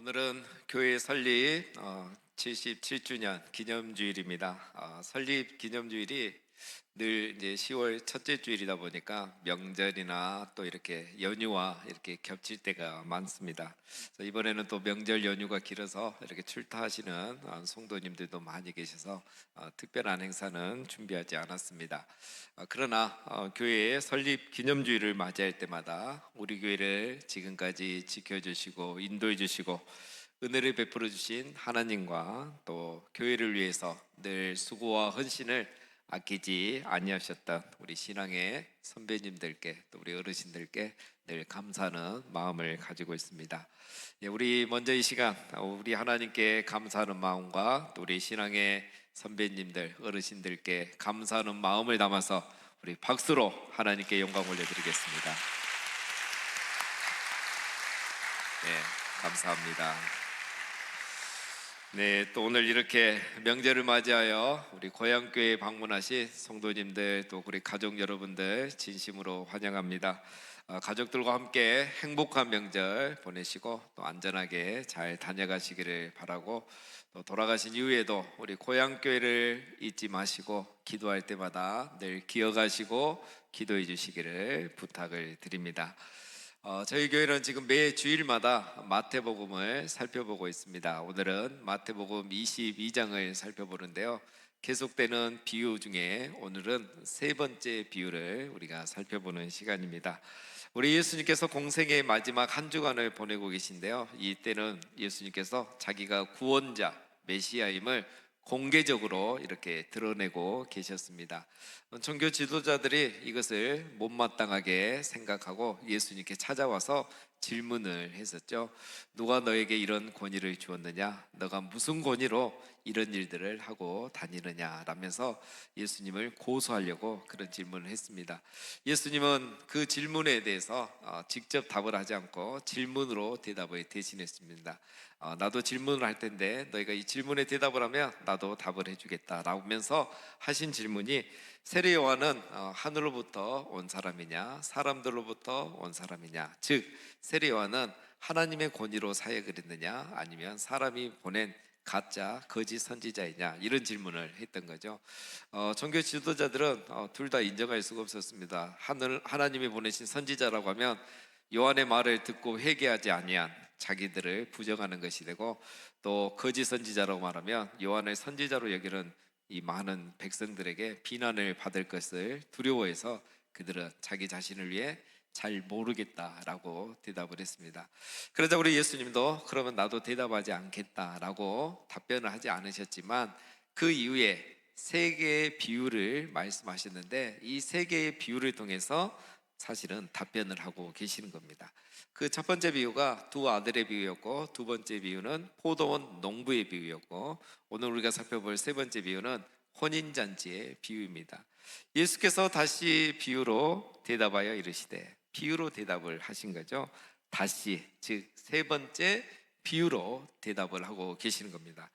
오늘은 교회 설립 77주년 기념주일입니다. 설립 기념주일이 늘 이제 10월 첫째 주일이다 보니까 명절이나 또 이렇게 연휴와 이렇게 겹칠 때가 많습니다. 그래서 이번에는 또 명절 연휴가 길어서 이렇게 출타하시는 성도님들도 많이 계셔서 특별한 행사는 준비하지 않았습니다. 그러나 교회의 설립 기념주일을 맞이할 때마다 우리 교회를 지금까지 지켜주시고 인도해 주시고 은혜를 베풀어 주신 하나님과 또 교회를 위해서 늘 수고와 헌신을 아끼지 아니하셨던 우리 신앙의 선배님들께 또 우리 어르신들께 늘 감사하는 마음을 가지고 있습니다. 우리 먼저 이 시간 우리 하나님께 감사하는 마음과 또 우리 신앙의 선배님들 어르신들께 감사하는 마음을 담아서 우리 박수로 하나님께 영광 올려드리겠습니다. 네, 감사합니다. 네, 또 오늘 이렇게 명절을 맞이하여 우리 고향교회에 방문하신 성도님들 또 우리 가족 여러분들 진심으로 환영합니다. 가족들과 함께 행복한 명절 보내시고 또 안전하게 잘 다녀가시기를 바라고, 또 돌아가신 이후에도 우리 고향교회를 잊지 마시고 기도할 때마다 늘 기억하시고 기도해 주시기를 부탁을 드립니다. 저희 교회는 지금 매 주일마다 마태복음을 살펴보고 있습니다. 오늘은 마태복음 22장을 살펴보는데요. 계속되는 비유 중에 오늘은 세 번째 비유를 우리가 살펴보는 시간입니다. 우리 예수님께서 공생의 마지막 한 주간을 보내고 계신데요. 이때는 예수님께서 자기가 구원자 메시아임을 공개적으로 이렇게 드러내고 계셨습니다. 종교 지도자들이 이것을 못마땅하게 생각하고 예수님께 찾아와서 질문을 했었죠. 누가 너에게 이런 권위를 주었느냐? 너가 무슨 권위로 이런 일들을 하고 다니느냐? 라면서 예수님을 고소하려고 그런 질문을 했습니다. 예수님은 그 질문에 대해서 직접 답을 하지 않고 질문으로 대답을 대신했습니다. 나도 질문을 할 텐데 너희가 이 질문에 대답을 하면 나도 답을 해주겠다 라면서 하신 질문이, 세례 요한은 하늘로부터 온 사람이냐 사람들로부터 온 사람이냐, 즉 세례 요한은 하나님의 권위로 사역을 했느냐 아니면 사람이 보낸 가짜 거짓 선지자이냐, 이런 질문을 했던 거죠. 종교 지도자들은 둘 다 인정할 수가 없었습니다. 하나님이 보내신 선지자라고 하면 요한의 말을 듣고 회개하지 아니한 자기들을 부정하는 것이 되고, 또 거짓 선지자라고 말하면 요한을 선지자로 여기는 이 많은 백성들에게 비난을 받을 것을 두려워해서 그들은 자기 자신을 위해 잘 모르겠다라고 대답을 했습니다. 그러자 우리 예수님도 그러면 나도 대답하지 않겠다라고 답변을 하지 않으셨지만, 그 이후에 세 개의 비유를 말씀하셨는데 이 세 개의 비유를 통해서 사실은 답변을 하고 계시는 겁니다. 그 첫 번째 비유가 두 아들의 비유였고, 두 번째 비유는 포도원 농부의 비유였고, 오늘 우리가 살펴볼 세 번째 비유는 혼인잔치의 비유입니다. 예수께서 다시 비유로 대답하여 이르시되, 비유로 대답을 하신 거죠. 다시, 즉 세 번째 비유로 대답을 하고 계시는 겁니다.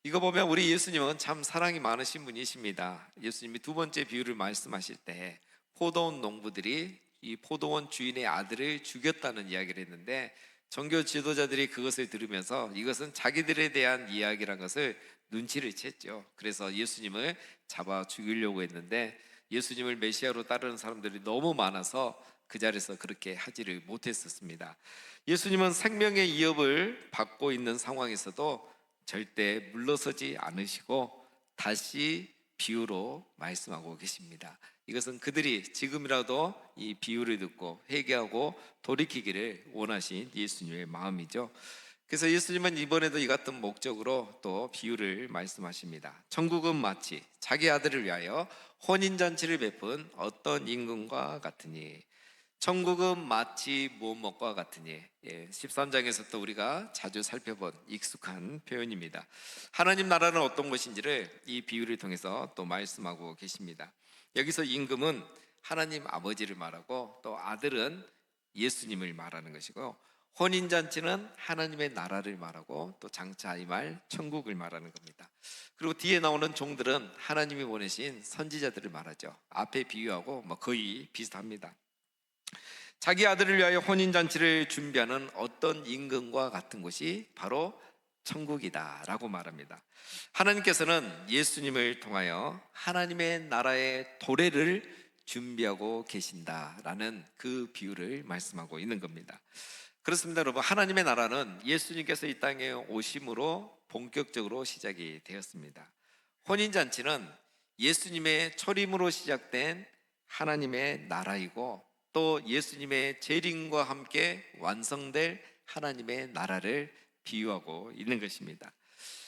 이거 보면 우리 예수님은 참 사랑이 많으신 분이십니다. 예수님이 두 번째 비유를 말씀하실 때 포도원 농부들이 이 포도원 주인의 아들을 죽였다는 이야기를 했는데, 종교 지도자들이 그것을 들으면서 이것은 자기들에 대한 이야기란 것을 눈치를 챘죠. 그래서 예수님을 잡아 죽이려고 했는데 예수님을 메시아로 따르는 사람들이 너무 많아서 그 자리에서 그렇게 하지를 못했었습니다. 예수님은 생명의 위협을 받고 있는 상황에서도 절대 물러서지 않으시고 다시 비유로 말씀하고 계십니다. 이것은 그들이 지금이라도 이 비유를 듣고 회개하고 돌이키기를 원하신 예수님의 마음이죠. 그래서 예수님은 이번에도 이 같은 목적으로 또 비유를 말씀하십니다. 천국은 마치 자기 아들을 위하여 혼인잔치를 베푼 어떤 임금과 같으니, 천국은 마치 무엇과 같으니, 13장에서 또 우리가 자주 살펴본 익숙한 표현입니다. 하나님 나라는 어떤 것인지를 이 비유를 통해서 또 말씀하고 계십니다. 여기서 임금은 하나님 아버지를 말하고 또 아들은 예수님을 말하는 것이고, 혼인잔치는 하나님의 나라를 말하고 또 장차 이 말 천국을 말하는 겁니다. 그리고 뒤에 나오는 종들은 하나님이 보내신 선지자들을 말하죠. 앞에 비유하고 거의 비슷합니다. 자기 아들을 위하여 혼인잔치를 준비하는 어떤 임금과 같은 곳이 바로 천국이다라고 말합니다. 하나님께서는 예수님을 통하여 하나님의 나라의 도래를 준비하고 계신다라는 그 비유를 말씀하고 있는 겁니다. 그렇습니다, 여러분. 하나님의 나라는 예수님께서 이 땅에 오심으로 본격적으로 시작이 되었습니다. 혼인잔치는 예수님의 초림으로 시작된 하나님의 나라이고, 또 예수님의 재림과 함께 완성될 하나님의 나라를 비유하고 있는 것입니다.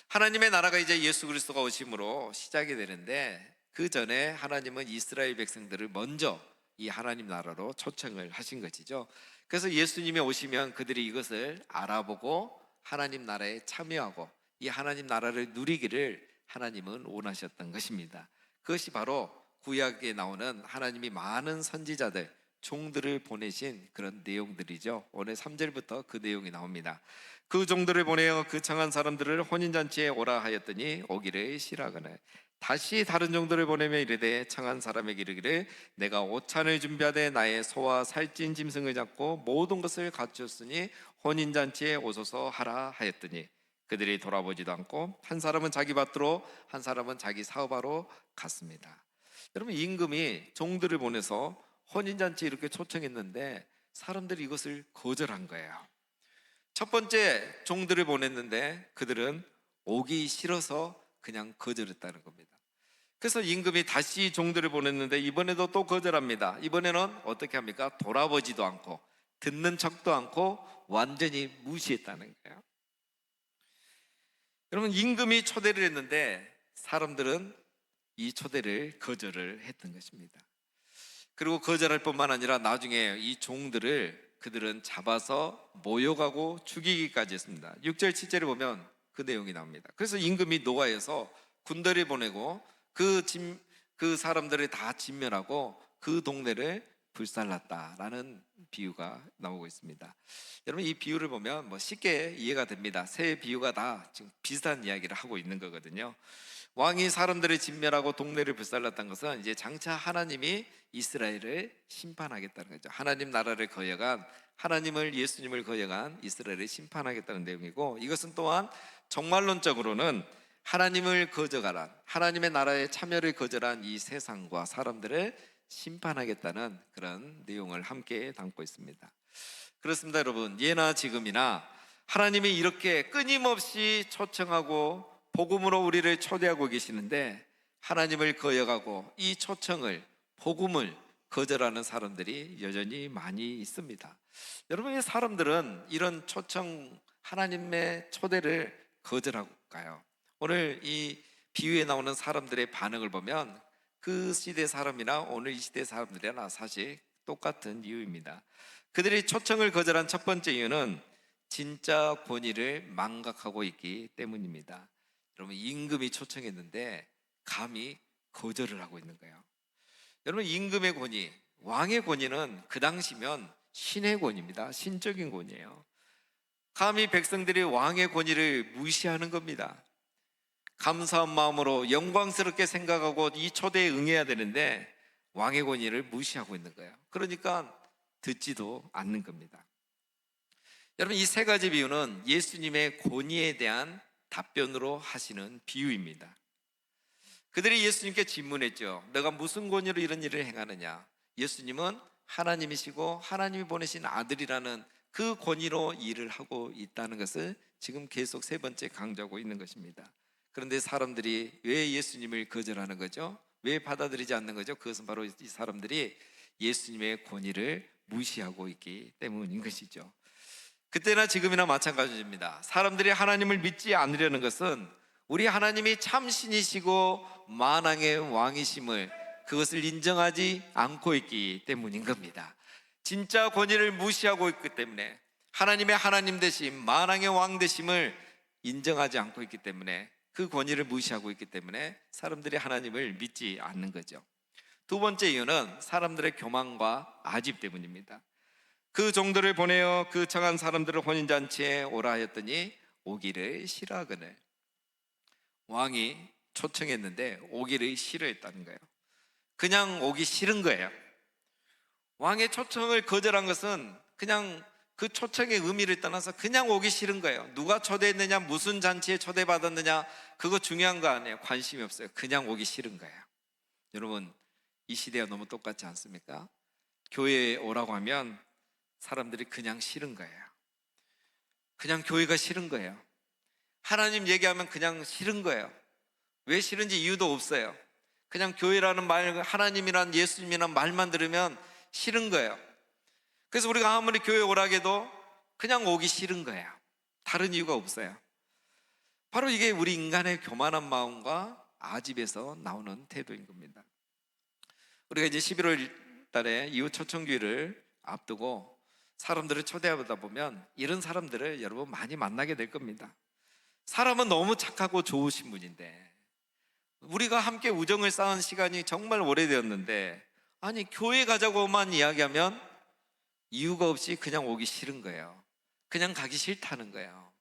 하나님의 나라가 이제 예수 그리스도가 오심으로 시작이 되는데, 그 전에 하나님은 이스라엘 백성들을 먼저 이 하나님 나라로 초청을 하신 것이죠. 그래서 예수님이 오시면 그들이 이것을 알아보고 하나님 나라에 참여하고 이 하나님 나라를 누리기를 하나님은 원하셨던 것입니다. 그것이 바로 구약에 나오는 하나님이 많은 선지자들, 종들을 보내신 그런 내용들이죠. 오늘 3절부터 그 내용이 나옵니다. 그 종들을 보내어 그 청한 사람들을 혼인잔치에 오라 하였더니 오기를 싫어하거늘 다시 다른 종들을 보내며 이르되 청한 사람에게 이르기를 내가 오찬을 준비하되 나의 소와 살찐 짐승을 잡고 모든 것을 갖추었으니 혼인잔치에 오소서 하라 하였더니 그들이 돌아보지도 않고 한 사람은 자기 밭으로 한 사람은 자기 사업하러 갔습니다. 여러분, 임금이 종들을 보내서 혼인잔치 이렇게 초청했는데 사람들이 이것을 거절한 거예요. 첫 번째 종들을 보냈는데 그들은 오기 싫어서 그냥 거절했다는 겁니다. 그래서 임금이 다시 종들을 보냈는데 이번에도 또 거절합니다. 이번에는 어떻게 합니까? 돌아보지도 않고 듣는 척도 않고 완전히 무시했다는 거예요. 여러분, 임금이 초대를 했는데 사람들은 이 초대를 거절을 했던 것입니다. 그리고 거절할 뿐만 아니라 나중에 이 종들을 그들은 잡아서 모욕하고 죽이기까지 했습니다. 6절 7절에 보면 그 내용이 나옵니다. 그래서 임금이 노아에서 군대를 보내고 그 사람들을 다 진멸하고 그 동네를 불살랐다라는 비유가 나오고 있습니다. 여러분, 이 비유를 보면 쉽게 이해가 됩니다. 세 비유가 다 지금 비슷한 이야기를 하고 있는 거거든요. 왕이 사람들을 진멸하고 동네를 불살랐다는 것은 이제 장차 하나님이 이스라엘을 심판하겠다는 거죠. 하나님 나라를 거역한, 하나님을, 예수님을 거역한 이스라엘을 심판하겠다는 내용이고, 이것은 또한 정말론적으로는 하나님을 거절한, 하나님의 나라에 참여를 거절한 이 세상과 사람들을 심판하겠다는 그런 내용을 함께 담고 있습니다. 그렇습니다, 여러분. 예나 지금이나 하나님이 이렇게 끊임없이 초청하고 복음으로 우리를 초대하고 계시는데, 하나님을 거역하고 이 초청을, 복음을 거절하는 사람들이 여전히 많이 있습니다. 여러분, 이 사람들은 이런 초청, 하나님의 초대를 거절할까요? 오늘 이 비유에 나오는 사람들의 반응을 보면 그 시대 사람이나 오늘 이 시대 사람들이나 사실 똑같은 이유입니다. 그들이 초청을 거절한 첫 번째 이유는 진짜 권위를 망각하고 있기 때문입니다. 여러분, 임금이 초청했는데 감히 거절을 하고 있는 거예요. 여러분, 임금의 권위, 왕의 권위는 그 당시면 신의 권위입니다. 신적인 권위예요. 감히 백성들이 왕의 권위를 무시하는 겁니다. 감사한 마음으로 영광스럽게 생각하고 이 초대에 응해야 되는데 왕의 권위를 무시하고 있는 거예요. 그러니까 듣지도 않는 겁니다. 여러분, 이 세 가지 비유는 예수님의 권위에 대한 답변으로 하시는 비유입니다. 그들이 예수님께 질문했죠. 너가 무슨 권위로 이런 일을 행하느냐? 예수님은 하나님이시고 하나님이 보내신 아들이라는 그 권위로 일을 하고 있다는 것을 지금 계속 세 번째 강조하고 있는 것입니다. 그런데 사람들이 왜 예수님을 거절하는 거죠? 왜 받아들이지 않는 거죠? 그것은 바로 이 사람들이 예수님의 권위를 무시하고 있기 때문인 것이죠. 그때나 지금이나 마찬가지입니다. 사람들이 하나님을 믿지 않으려는 것은 우리 하나님이 참 신이시고 만왕의 왕이심을, 그것을 인정하지 않고 있기 때문인 겁니다. 진짜 권위를 무시하고 있기 때문에, 하나님의 하나님 되심, 만왕의 왕 되심을 인정하지 않고 있기 때문에, 그 권위를 무시하고 있기 때문에 사람들이 하나님을 믿지 않는 거죠. 두 번째 이유는 사람들의 교만과 아집 때문입니다. 그 종들을 보내어 그 청한 사람들을 혼인잔치에 오라 하였더니 오기를 싫어하거늘. 왕이 초청했는데 오기를 싫어했다는 거예요. 그냥 오기 싫은 거예요. 왕의 초청을 거절한 것은 그냥 그 초청의 의미를 떠나서 그냥 오기 싫은 거예요. 누가 초대했느냐, 무슨 잔치에 초대받았느냐, 그거 중요한 거 아니에요. 관심이 없어요. 그냥 오기 싫은 거예요. 여러분, 이 시대와 너무 똑같지 않습니까? 교회에 오라고 하면 사람들이 그냥 싫은 거예요. 그냥 교회가 싫은 거예요. 하나님 얘기하면 그냥 싫은 거예요. 왜 싫은지 이유도 없어요. 그냥 교회라는 말, 하나님이란 예수님이란 말만 들으면 싫은 거예요. 그래서 우리가 아무리 교회 오라고 해도 그냥 오기 싫은 거예요. 다른 이유가 없어요. 바로 이게 우리 인간의 교만한 마음과 아집에서 나오는 태도인 겁니다. 우리가 이제 11월 달에 이웃 초청교회를 앞두고 사람들을 초대하다 보면 이런 사람들을 여러분 많이 만나게 될 겁니다. 사람은 너무 착하고 좋으신 분인데, 우리가 함께 우정을 쌓은 시간이 정말 오래되었는데, 아니 교회 가자고만 이야기하면 이유가 없이 그냥 오기 싫은 거예요. 그냥 가기 싫다는 거예요.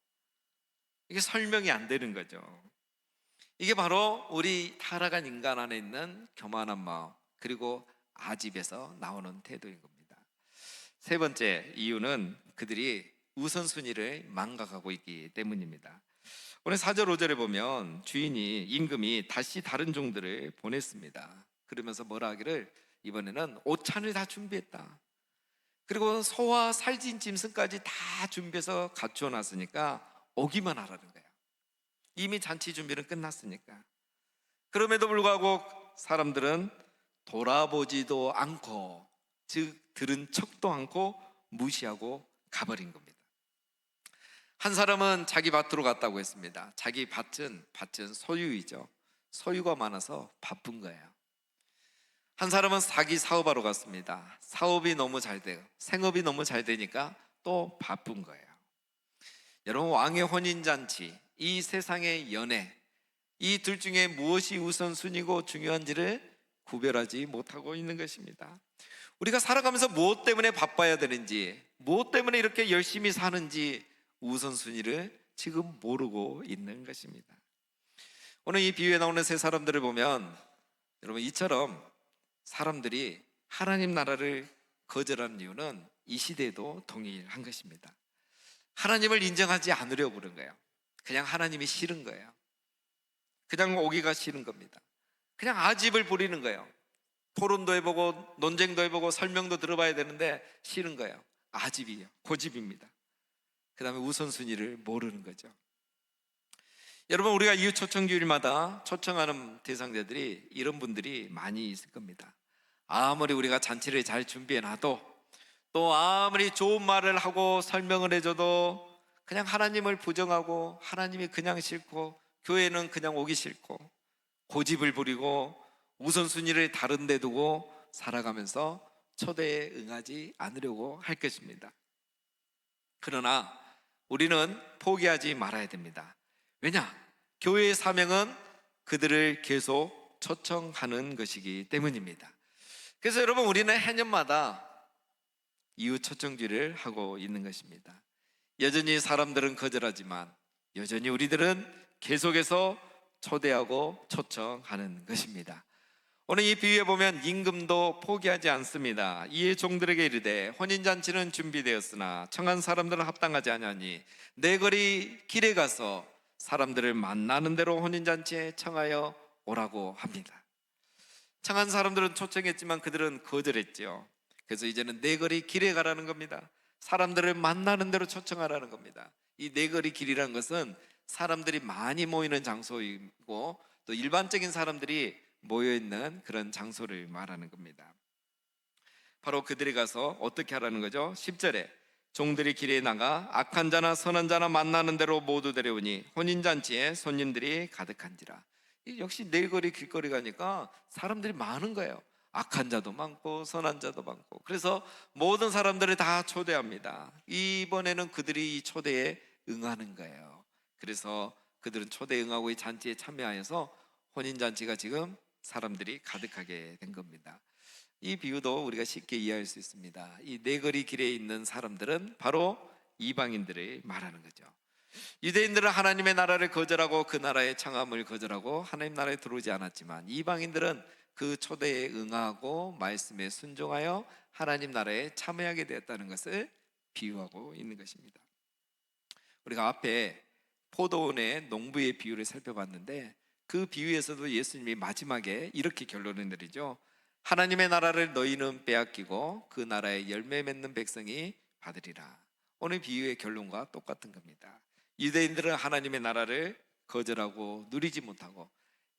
이게 설명이 안 되는 거죠. 이게 바로 우리 타락한 인간 안에 있는 교만한 마음, 그리고 아집에서 나오는 태도인 겁니다. 세 번째 이유는 그들이 우선순위를 망각하고 있기 때문입니다. 오늘 4절 5절에 보면 주인이, 임금이 다시 다른 종들을 보냈습니다. 그러면서 뭐라 하기를, 이번에는 옷찬을 다 준비했다. 그리고 소와 살진 짐승까지 다 준비해서 갖추어 놨으니까 오기만 하라는 거예요. 이미 잔치 준비는 끝났으니까. 그럼에도 불구하고 사람들은 돌아보지도 않고, 즉 들은 척도 않고 무시하고 가버린 겁니다. 한 사람은 자기 밭으로 갔다고 했습니다. 자기 밭은 소유이죠. 소유가 많아서 바쁜 거예요. 한 사람은 자기 사업하러 갔습니다. 사업이 너무 잘 돼요. 생업이 너무 잘 되니까 또 바쁜 거예요. 여러분, 왕의 혼인잔치, 이 세상의 연애, 이 둘 중에 무엇이 우선순위고 중요한지를 구별하지 못하고 있는 것입니다. 우리가 살아가면서 무엇 때문에 바빠야 되는지, 무엇 때문에 이렇게 열심히 사는지 우선순위를 지금 모르고 있는 것입니다. 오늘 이 비유에 나오는 세 사람들을 보면 여러분, 이처럼 사람들이 하나님 나라를 거절하는 이유는 이 시대에도 동일한 것입니다. 하나님을 인정하지 않으려고 그런 거예요. 그냥 하나님이 싫은 거예요. 그냥 오기가 싫은 겁니다. 그냥 아집을 부리는 거예요. 토론도 해보고 논쟁도 해보고 설명도 들어봐야 되는데 싫은 거예요. 아집이에요. 고집입니다. 그 다음에 우선순위를 모르는 거죠. 여러분, 우리가 이웃 초청교일마다 초청하는 대상자들이 이런 분들이 많이 있을 겁니다. 아무리 우리가 잔치를 잘 준비해놔도, 또 아무리 좋은 말을 하고 설명을 해줘도 그냥 하나님을 부정하고, 하나님이 그냥 싫고, 교회는 그냥 오기 싫고, 고집을 부리고 우선순위를 다른 데 두고 살아가면서 초대에 응하지 않으려고 할 것입니다. 그러나 우리는 포기하지 말아야 됩니다. 왜냐? 교회의 사명은 그들을 계속 초청하는 것이기 때문입니다. 그래서 여러분, 우리는 해년마다 이웃 초청주를 하고 있는 것입니다. 여전히 사람들은 거절하지만 여전히 우리들은 계속해서 초대하고 초청하는 것입니다. 오늘 이 비유에 보면 임금도 포기하지 않습니다. 이에 종들에게 이르되, 혼인잔치는 준비되었으나 청한 사람들은 합당하지 아니하니 내 거리 길에 가서 사람들을 만나는 대로 혼인잔치에 청하여 오라고 합니다. 청한 사람들은 초청했지만 그들은 거절했죠. 그래서 이제는 내 거리 길에 가라는 겁니다. 사람들을 만나는 대로 초청하라는 겁니다. 이 내 거리 길이라는 것은 사람들이 많이 모이는 장소이고, 또 일반적인 사람들이 모여있는 그런 장소를 말하는 겁니다. 바로 그들이 가서 어떻게 하라는 거죠? 10절에 종들이 길에 나가 악한 자나 선한 자나 만나는 대로 모두 데려오니 혼인잔치에 손님들이 가득한지라. 역시 내거리 길거리 가니까 사람들이 많은 거예요. 악한 자도 많고 선한 자도 많고. 그래서 모든 사람들을 다 초대합니다. 이번에는 그들이 이 초대에 응하는 거예요. 그래서 그들은 초대에 응하고 이 잔치에 참여하여서 혼인잔치가 지금 사람들이 가득하게 된 겁니다. 이 비유도 우리가 쉽게 이해할 수 있습니다. 이 네거리 길에 있는 사람들은 바로 이방인들을 말하는 거죠. 유대인들은 하나님의 나라를 거절하고 그 나라의 창함을 거절하고 하나님 나라에 들어오지 않았지만, 이방인들은 그 초대에 응하고 말씀에 순종하여 하나님 나라에 참여하게 되었다는 것을 비유하고 있는 것입니다. 우리가 앞에 포도원의 농부의 비유를 살펴봤는데, 그 비유에서도 예수님이 마지막에 이렇게 결론을 내리죠. 하나님의 나라를 너희는 빼앗기고 그 나라에 열매 맺는 백성이 받으리라. 오늘 비유의 결론과 똑같은 겁니다. 유대인들은 하나님의 나라를 거절하고 누리지 못하고,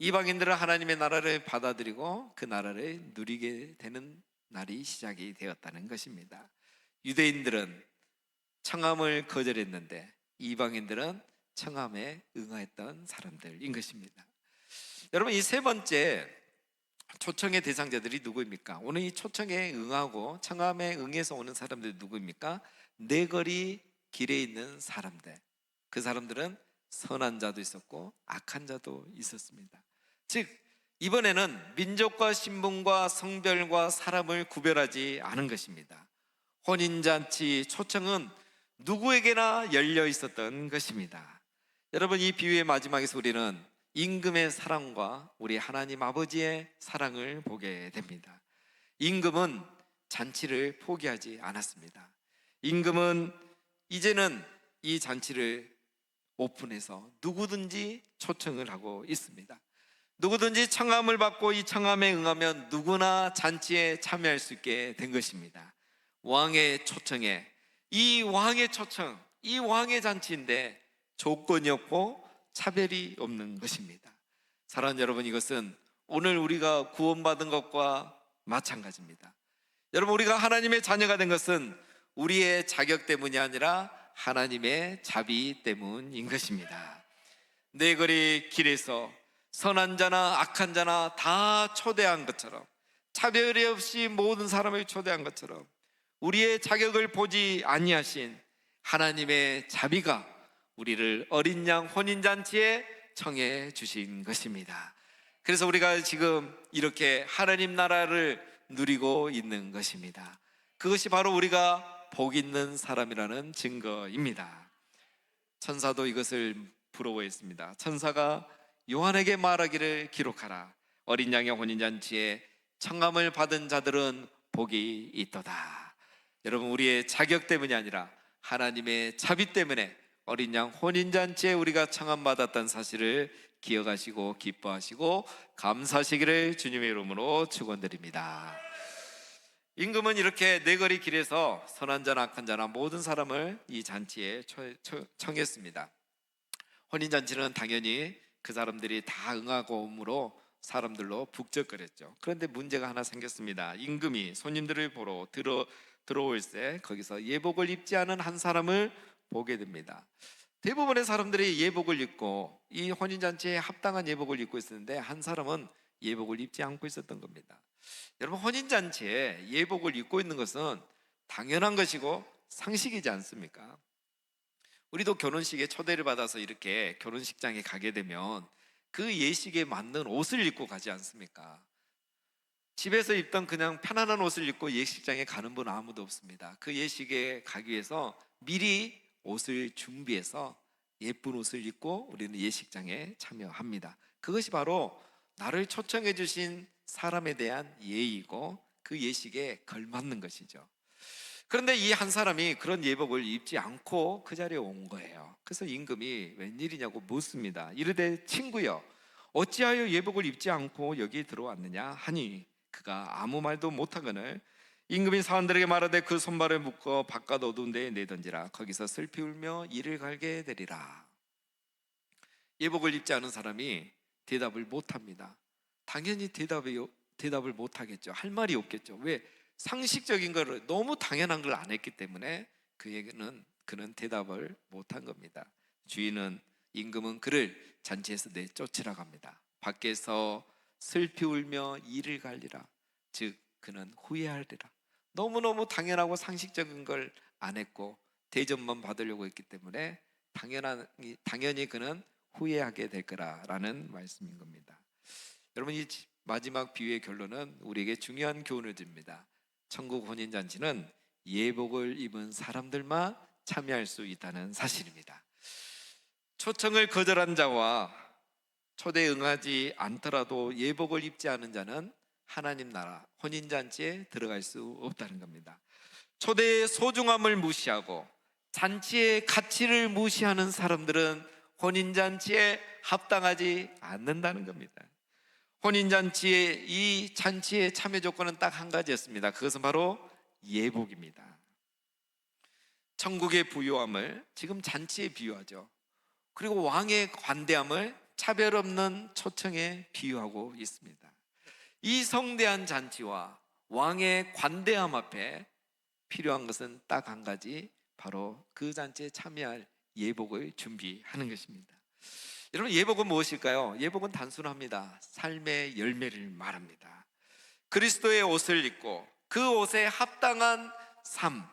이방인들은 하나님의 나라를 받아들이고 그 나라를 누리게 되는 날이 시작이 되었다는 것입니다. 유대인들은 청함을 거절했는데 이방인들은 청함에 응하였던 사람들인 것입니다. 여러분, 이 세 번째 초청의 대상자들이 누구입니까? 오늘 이 초청에 응하고 청함에 응해서 오는 사람들이 누구입니까? 네거리 길에 있는 사람들. 그 사람들은 선한 자도 있었고 악한 자도 있었습니다. 즉, 이번에는 민족과 신분과 성별과 사람을 구별하지 않은 것입니다. 혼인잔치 초청은 누구에게나 열려 있었던 것입니다. 여러분, 이 비유의 마지막에서 우리는 임금의 사랑과 우리 하나님 아버지의 사랑을 보게 됩니다. 임금은 잔치를 포기하지 않았습니다. 임금은 이제는 이 잔치를 오픈해서 누구든지 초청을 하고 있습니다. 누구든지 청함을 받고 이 청함에 응하면 누구나 잔치에 참여할 수 있게 된 것입니다. 왕의 초청에, 이 왕의 초청, 이 왕의 잔치인데 조건이 없고 차별이 없는 것입니다. 사랑하는 여러분, 이것은 오늘 우리가 구원받은 것과 마찬가지입니다. 여러분, 우리가 하나님의 자녀가 된 것은 우리의 자격 때문이 아니라 하나님의 자비 때문인 것입니다. 네 거리 길에서 선한 자나 악한 자나 다 초대한 것처럼, 차별이 없이 모든 사람을 초대한 것처럼, 우리의 자격을 보지 아니하신 하나님의 자비가 우리를 어린 양 혼인잔치에 청해 주신 것입니다. 그래서 우리가 지금 이렇게 하나님 나라를 누리고 있는 것입니다. 그것이 바로 우리가 복 있는 사람이라는 증거입니다. 천사도 이것을 부러워했습니다. 천사가 요한에게 말하기를 기록하라. 어린 양의 혼인잔치에 청함을 받은 자들은 복이 있도다. 여러분, 우리의 자격 때문이 아니라 하나님의 자비 때문에 어린 양 혼인잔치에 우리가 청함받았다는 사실을 기억하시고 기뻐하시고 감사하시기를 주님의 이름으로 축원드립니다. 임금은 이렇게 네거리 길에서 선한 자나 악한 자나 모든 사람을 이 잔치에 청했습니다. 혼인잔치는 당연히 그 사람들이 다 응하고 오므로 사람들로 북적거렸죠. 그런데 문제가 하나 생겼습니다. 임금이 손님들을 보러 들어올 때 거기서 예복을 입지 않은 한 사람을 보게 됩니다. 대부분의 사람들이 예복을 입고 이 혼인잔치에 합당한 예복을 입고 있었는데 한 사람은 예복을 입지 않고 있었던 겁니다. 여러분, 혼인잔치에 예복을 입고 있는 것은 당연한 것이고 상식이지 않습니까? 우리도 결혼식에 초대를 받아서 이렇게 결혼식장에 가게 되면 그 예식에 맞는 옷을 입고 가지 않습니까? 집에서 입던 그냥 편안한 옷을 입고 예식장에 가는 분은 아무도 없습니다. 그 예식에 가기 위해서 미리 옷을 준비해서 예쁜 옷을 입고 우리는 예식장에 참여합니다. 그것이 바로 나를 초청해 주신 사람에 대한 예의이고 그 예식에 걸맞는 것이죠. 그런데 이 한 사람이 그런 예복을 입지 않고 그 자리에 온 거예요. 그래서 임금이 웬일이냐고 묻습니다. 이르되 친구여, 어찌하여 예복을 입지 않고 여기 들어왔느냐 하니 그가 아무 말도 못하거늘 임금이 사람들에게 말하되 그 손발을 묶어 바깥 어두운 데에 내던지라. 거기서 슬피 울며 이를 갈게 되리라. 예복을 입지 않은 사람이 대답을 못합니다. 당연히 대답을 못하겠죠. 할 말이 없겠죠. 왜? 상식적인 거를, 너무 당연한 걸 안 했기 때문에 그는 대답을 못한 겁니다. 주인은, 임금은 그를 잔치에서 내쫓으라고 합니다. 밖에서 슬피 울며 이를 갈리라. 즉 그는 후회하리라. 너무너무 당연하고 상식적인 걸 안 했고 대접만 받으려고 했기 때문에 당연히 그는 후회하게 될 거라는 말씀인 겁니다. 여러분, 이 마지막 비유의 결론은 우리에게 중요한 교훈을 줍니다. 천국 혼인잔치는 예복을 입은 사람들만 참여할 수 있다는 사실입니다. 초청을 거절한 자와 초대에 응하지 않더라도 예복을 입지 않은 자는 하나님 나라 혼인잔치에 들어갈 수 없다는 겁니다. 초대의 소중함을 무시하고 잔치의 가치를 무시하는 사람들은 혼인잔치에 합당하지 않는다는 겁니다. 혼인잔치의 이 잔치의 참여 조건은 딱 한 가지였습니다. 그것은 바로 예복입니다. 천국의 부요함을 지금 잔치에 비유하죠. 그리고 왕의 관대함을 차별 없는 초청에 비유하고 있습니다. 이 성대한 잔치와 왕의 관대함 앞에 필요한 것은 딱 한 가지, 바로 그 잔치에 참여할 예복을 준비하는 것입니다. 여러분, 예복은 무엇일까요? 예복은 단순합니다. 삶의 열매를 말합니다. 그리스도의 옷을 입고 그 옷에 합당한 삶,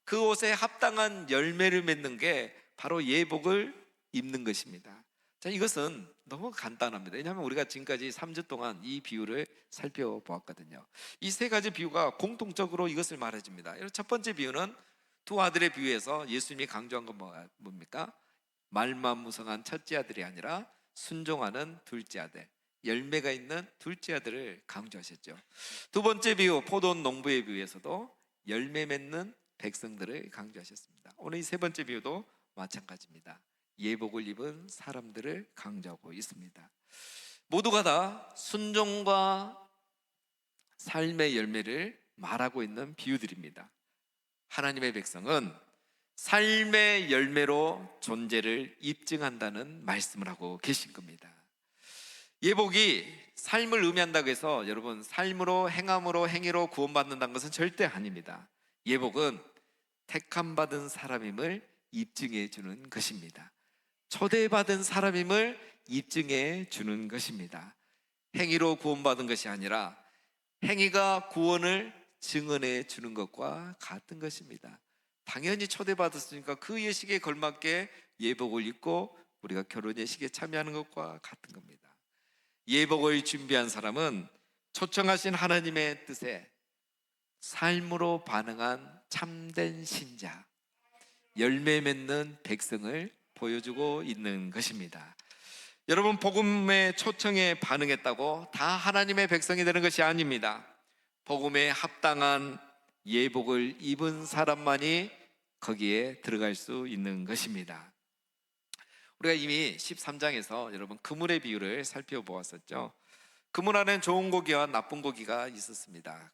그 옷에 합당한 열매를 맺는 게 바로 예복을 입는 것입니다. 자, 이것은 너무 간단합니다. 왜냐하면 우리가 지금까지 3주 동안 이 비유를 살펴보았거든요. 이 세 가지 비유가 공통적으로 이것을 말해줍니다. 첫 번째 비유는 두 아들의 비유에서 예수님이 강조한 건 뭡니까? 말만무성한 첫째 아들이 아니라 순종하는 둘째 아들, 열매가 있는 둘째 아들을 강조하셨죠. 두 번째 비유, 포도원 농부의 비유에서도 열매 맺는 백성들을 강조하셨습니다. 오늘 이 세 번째 비유도 마찬가지입니다. 예복을 입은 사람들을 강조하고 있습니다. 모두가 다 순종과 삶의 열매를 말하고 있는 비유들입니다. 하나님의 백성은 삶의 열매로 존재를 입증한다는 말씀을 하고 계신 겁니다. 예복이 삶을 의미한다고 해서 여러분, 삶으로 행함으로 행위로 구원받는다는 것은 절대 아닙니다. 예복은 택함받은 사람임을 입증해 주는 것입니다. 초대받은 사람임을 입증해 주는 것입니다. 행위로 구원받은 것이 아니라 행위가 구원을 증언해 주는 것과 같은 것입니다. 당연히 초대받았으니까 그 예식에 걸맞게 예복을 입고 우리가 결혼 예식에 참여하는 것과 같은 겁니다. 예복을 준비한 사람은 초청하신 하나님의 뜻에 삶으로 반응한 참된 신자, 열매 맺는 백성을 보여주고 있는 것입니다. 여러분, 복음의 초청에 반응했다고 다 하나님의 백성이 되는 것이 아닙니다. 복음에 합당한 예복을 입은 사람만이 거기에 들어갈 수 있는 것입니다. 우리가 이미 13장에서 여러분 그물의 비유를 살펴보았었죠. 그물 안에는 좋은 고기와 나쁜 고기가 있었습니다.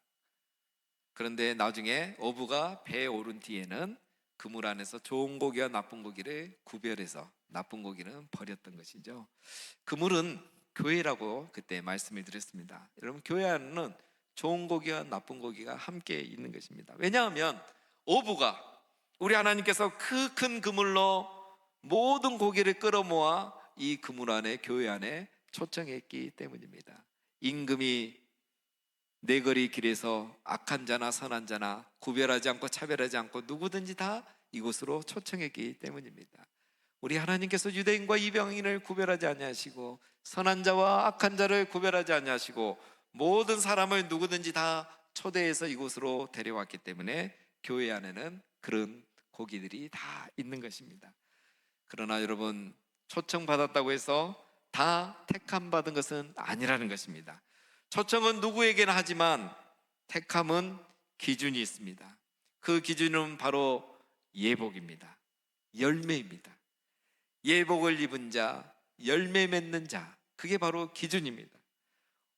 그런데 나중에 어부가 배에 오른 뒤에는 그물 안에서 좋은 고기와 나쁜 고기를 구별해서 나쁜 고기는 버렸던 것이죠. 그물은 교회라고 그때 말씀을 드렸습니다. 여러분, 교회 안에는 좋은 고기와 나쁜 고기가 함께 있는 것입니다. 왜냐하면 어부가, 우리 하나님께서 그 큰 그물로 모든 고기를 끌어모아 이 그물 안에, 교회 안에 초청했기 때문입니다. 임금이 내거리 길에서 악한 자나 선한 자나 구별하지 않고 차별하지 않고 누구든지 다 이곳으로 초청했기 때문입니다. 우리 하나님께서 유대인과 이방인을 구별하지 아니하시고 선한 자와 악한 자를 구별하지 아니하시고 모든 사람을 누구든지 다 초대해서 이곳으로 데려왔기 때문에 교회 안에는 그런 고기들이 다 있는 것입니다. 그러나 여러분, 초청받았다고 해서 다 택함 받은 것은 아니라는 것입니다. 초청은 누구에게나 하지만 택함은 기준이 있습니다. 그 기준은 바로 예복입니다. 열매입니다. 예복을 입은 자, 열매 맺는 자, 그게 바로 기준입니다.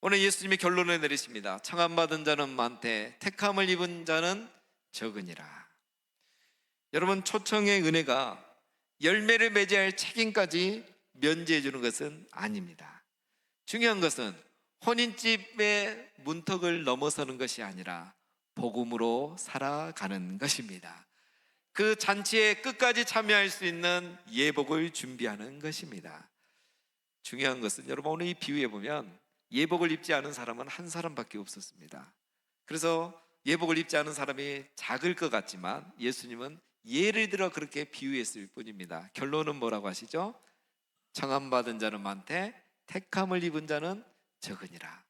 오늘 예수님이 결론을 내리십니다. 청함받은 자는 많되 택함을 입은 자는 적으니라. 여러분, 초청의 은혜가 열매를 맺어야 할 책임까지 면제해 주는 것은 아닙니다. 중요한 것은 혼인집의 문턱을 넘어서는 것이 아니라 복음으로 살아가는 것입니다. 그 잔치에 끝까지 참여할 수 있는 예복을 준비하는 것입니다. 중요한 것은 여러분, 오늘 이 비유에 보면 예복을 입지 않은 사람은 한 사람밖에 없었습니다. 그래서 예복을 입지 않은 사람이 작을 것 같지만 예수님은 예를 들어 그렇게 비유했을 뿐입니다. 결론은 뭐라고 하시죠? 청함받은 자는 많되 택함을 입은 자는 적으니라.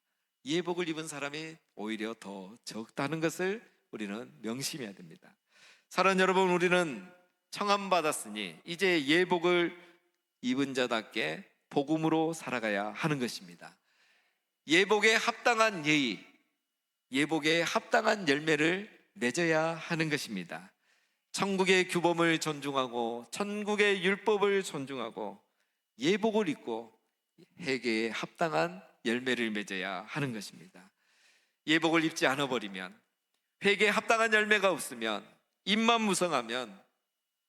예복을 입은 사람이 오히려 더 적다는 것을 우리는 명심해야 됩니다. 사랑하는 여러분, 우리는 청함받았으니 이제 예복을 입은 자답게 복음으로 살아가야 하는 것입니다. 예복에 합당한 예의, 예복에 합당한 열매를 맺어야 하는 것입니다. 천국의 규범을 존중하고 천국의 율법을 존중하고 예복을 입고 회개에 합당한 열매를 맺어야 하는 것입니다. 예복을 입지 않아 버리면, 회개에 합당한 열매가 없으면, 입만 무성하면,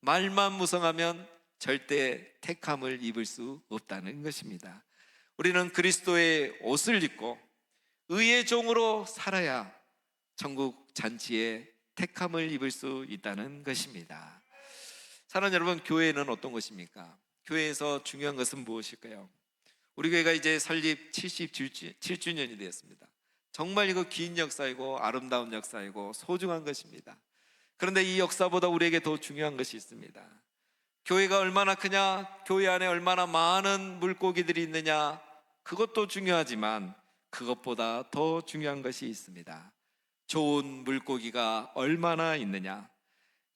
말만 무성하면 절대 택함을 입을 수 없다는 것입니다. 우리는 그리스도의 옷을 입고 의의 종으로 살아야 천국 잔치에 택함을 입을 수 있다는 것입니다. 사랑하는 여러분, 교회는 어떤 것입니까? 교회에서 중요한 것은 무엇일까요? 우리 교회가 이제 설립 77주년이 되었습니다. 정말 이거 긴 역사이고 아름다운 역사이고 소중한 것입니다. 그런데 이 역사보다 우리에게 더 중요한 것이 있습니다. 교회가 얼마나 크냐, 교회 안에 얼마나 많은 물고기들이 있느냐, 그것도 중요하지만 그것보다 더 중요한 것이 있습니다. 좋은 물고기가 얼마나 있느냐,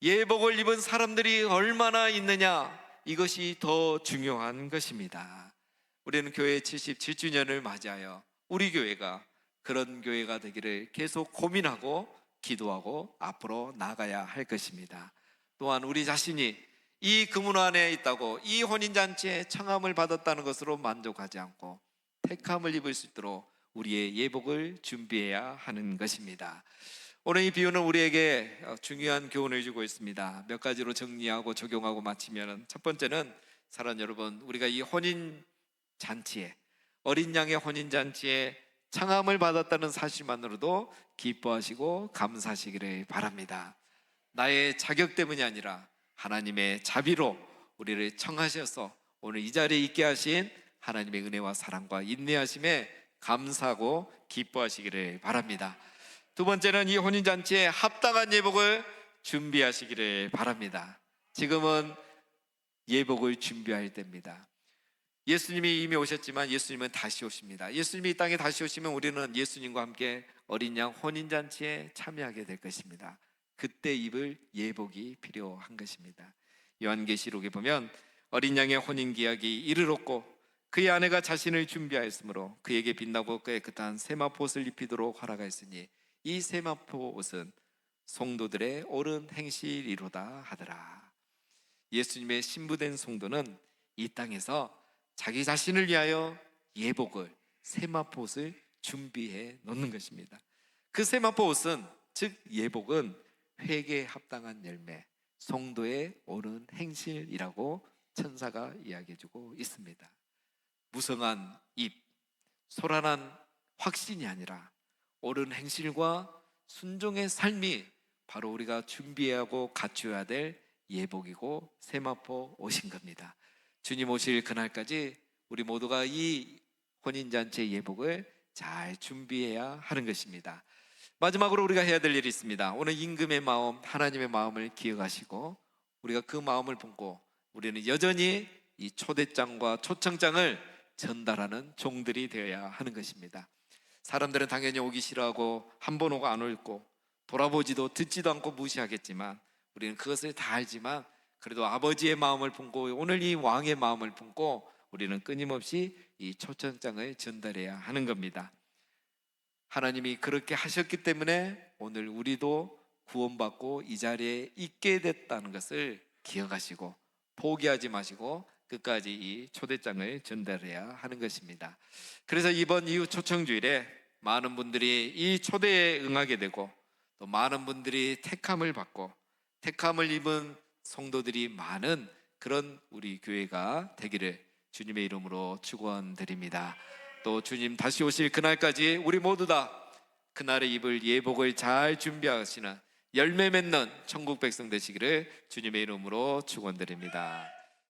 예복을 입은 사람들이 얼마나 있느냐, 이것이 더 중요한 것입니다. 우리는 교회 77주년을 맞이하여 우리 교회가 그런 교회가 되기를 계속 고민하고 기도하고 앞으로 나가야 할 것입니다. 또한 우리 자신이 이 금문 안에 있다고 이 혼인잔치에 청함을 받았다는 것으로 만족하지 않고 택함을 입을 수 있도록 우리의 예복을 준비해야 하는 것입니다. 오늘 이 비유는 우리에게 중요한 교훈을 주고 있습니다. 몇 가지로 정리하고 적용하고 마치면, 첫 번째는 사랑하는 여러분, 우리가 이 혼인잔치에, 어린 양의 혼인잔치에 청함을 받았다는 사실만으로도 기뻐하시고 감사하시기를 바랍니다. 나의 자격 때문이 아니라 하나님의 자비로 우리를 청하셔서 오늘 이 자리에 있게 하신 하나님의 은혜와 사랑과 인내하심에 감사하고 기뻐하시기를 바랍니다. 두 번째는 이 혼인잔치에 합당한 예복을 준비하시기를 바랍니다. 지금은 예복을 준비할 때입니다. 예수님이 이미 오셨지만 예수님은 다시 오십니다. 예수님이 이 땅에 다시 오시면 우리는 예수님과 함께 어린 양 혼인잔치에 참여하게 될 것입니다. 그때 입을 예복이 필요한 것입니다. 요한계시록에 보면 어린 양의 혼인기약이 이르렀고 그의 아내가 자신을 준비하였으므로 그에게 빛나고 깨끗한 세마포 옷을 입히도록 허락하였으니 이 세마포 옷은 성도들의 옳은 행실이로다 하더라. 예수님의 신부된 성도는 이 땅에서 자기 자신을 위하여 예복을, 세마포 옷을 준비해 놓는 것입니다. 그 세마포 옷은, 즉 예복은 회개에 합당한 열매, 성도의 옳은 행실이라고 천사가 이야기해주고 있습니다. 무성한 입, 소란한 확신이 아니라 옳은 행실과 순종의 삶이 바로 우리가 준비해야 하고 갖춰야 될 예복이고 세마포 옷인 겁니다. 주님 오실 그날까지 우리 모두가 이 혼인잔치의 예복을 잘 준비해야 하는 것입니다. 마지막으로 우리가 해야 될 일이 있습니다. 오늘 임금의 마음, 하나님의 마음을 기억하시고 우리가 그 마음을 품고 우리는 여전히 이 초대장과 초청장을 전달하는 종들이 되어야 하는 것입니다. 사람들은 당연히 오기 싫어하고 한 번 오고 안 올고 돌아보지도 듣지도 않고 무시하겠지만 우리는 그것을 다 알지만 그래도 아버지의 마음을 품고 오늘 이 왕의 마음을 품고 우리는 끊임없이 이 초청장을 전달해야 하는 겁니다. 하나님이 그렇게 하셨기 때문에 오늘 우리도 구원받고 이 자리에 있게 됐다는 것을 기억하시고 포기하지 마시고 끝까지 이 초대장을 전달해야 하는 것입니다. 그래서 이번 이후 초청주일에 많은 분들이 이 초대에 응하게 되고 또 많은 분들이 택함을 받고 택함을 입은 성도들이 많은 그런 우리 교회가 되기를 주님의 이름으로 축원드립니다. 또 주님 다시 오실 그날까지 우리 모두 다 그날에 입을 예복을 잘 준비하시는 열매 맺는 천국 백성 되시기를 주님의 이름으로 축원드립니다.